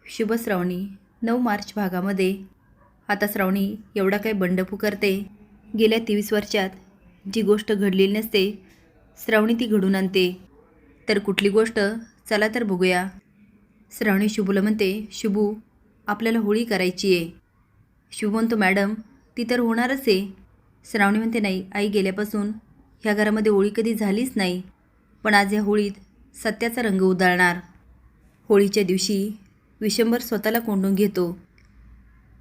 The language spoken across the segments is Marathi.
शुभ श्रावणी 9 मार्च भागामध्ये आता श्रावणी एवढा काही बंडफू करते। गेल्या 23 वर्षात जी गोष्ट घडलेली नसते श्रावणी ती घडून आणते। तर कुठली गोष्ट चला तर बघूया। श्रावणी शुभूला म्हणते, शुभू आपल्याला होळी करायची आहे। शुभू म्हणतो, मॅडम ती तर होणारच आहे। श्रावणी म्हणते, नाही आई, गेल्यापासून ह्या घरामध्ये होळी कधी झालीच नाही, पण आज या होळीत सत्याचा रंग उधळणार। होळीच्या दिवशी विशंभर स्वतःला कोंडून घेतो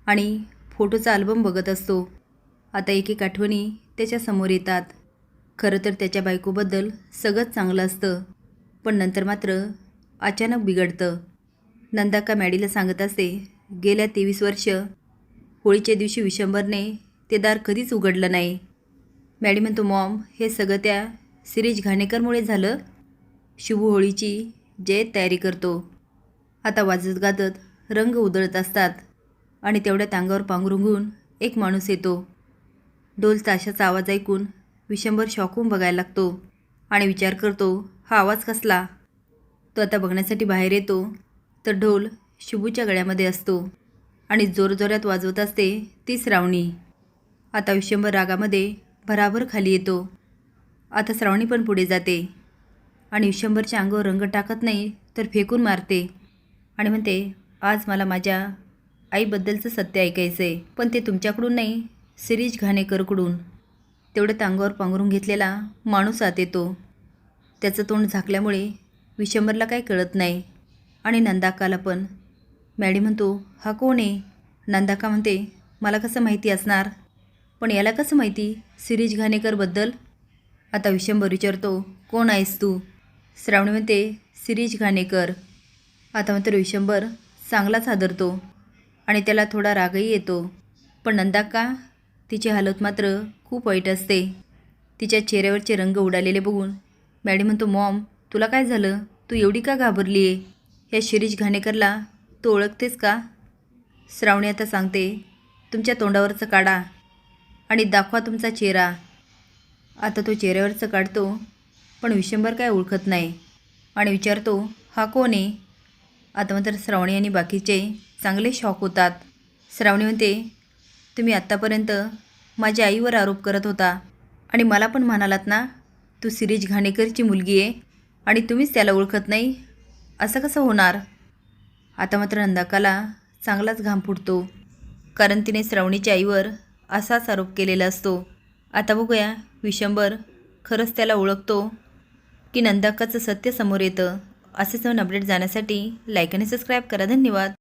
आणि फोटोचा अल्बम बघत असतो। आता एक एक आठवणी त्याच्या समोर येतात। खरं तर त्याच्या बायकोबद्दल सगळंच चांगलं असतं, पण नंतर मात्र अचानक बिघडतं। नंदाका मॅडीला सांगत असते, गेल्या 23 वर्ष होळीच्या दिवशी विशंभरने ते दार कधीच उघडलं नाही। मॅडी म्हणतो, मॉम हे सगळं त्या शिरीष घाणेकरमुळे झालं। शुभू होळीची जय्यत तयारी करतो। आता वाजत गाजत रंग उधळत असतात आणि तेवढ्यात अंगावर पांघरुण एक माणूस येतो। ढोल ताशाचा आवाज ऐकून विशंभर शॉकून बघायला लागतो आणि विचार करतो, हा आवाज कसला। तो आता बघण्यासाठी बाहेर येतो तर ढोल शुभूच्या गळ्यामध्ये असतो आणि जोरजोरात वाजवत असते ती श्रावणी। आता विशंभर रागामध्ये भराभर खाली येतो। आता श्रावणी पण पुढे जाते आणि विशंभरच्या अंगावर रंग टाकत नाही तर फेकून मारते आणि म्हणते, आज मला माझ्या आईबद्दलचं सत्य ऐकायचं आहे, पण ते तुमच्याकडून नाही, शिरीष घाणेकरकडून। तेवढ्यात अंगावर पांघरून घेतलेला माणूस आत येतो। त्याचं तोंड झाकल्यामुळे विशंभरला काही कळत नाही आणि नंदाकाला पण। मॅडी म्हणतो, हा कोण आहे। नंदाका म्हणते, मला कसं माहिती असणार, पण याला कसं माहिती शिरीष घाणेकरबद्दल। आता विशंभर विचारतो, कोण आहेस तू। श्रावणी म्हणते, शिरीष घाणेकर। आता मात्र विशंभर चांगलाच हादरतो आणि त्याला थोडा रागही येतो, पण नंदाका तिची हालत मात्र खूप वाईट असते। तिच्या चेहऱ्यावरचे रंग उडालेले बघून मॅडी म्हणतो, मॉम तुला काय झालं, तू एवढी का घाबरली आहे। या शिरीष घाणेकरला तू ओळखतेस का। श्रावणी आता सांगते, तुमच्या तोंडावरचं काढा आणि दाखवा तुमचा चेहरा। आता तो चेहऱ्यावरचं काढतो, पण विशंभर काय ओळखत नाही आणि विचारतो, हा कोण आहे। आता मात्र श्रावणी आणि बाकीचे चांगले शॉक होतात। श्रावणी म्हणते, तुम्ही आत्तापर्यंत माझ्या आईवर आरोप करत होता आणि मला पण म्हणालात ना, तू शिरीष घाणेकरची मुलगी आहे आणि तुम्हीच त्याला ओळखत नाही, असं कसं होणार। आता मात्र नंदाकाला चांगलाच घाम फुटतो, कारण तिने श्रावणीच्या आईवर असाच आरोप केलेला असतो। आता बघूया विशंभर खरंच त्याला ओळखतो की नंदाकाचं सत्य समोर येतं। असेच नवीन अपडेट जाण्यासाठी लाईक आणि सबस्क्राईब करा। धन्यवाद।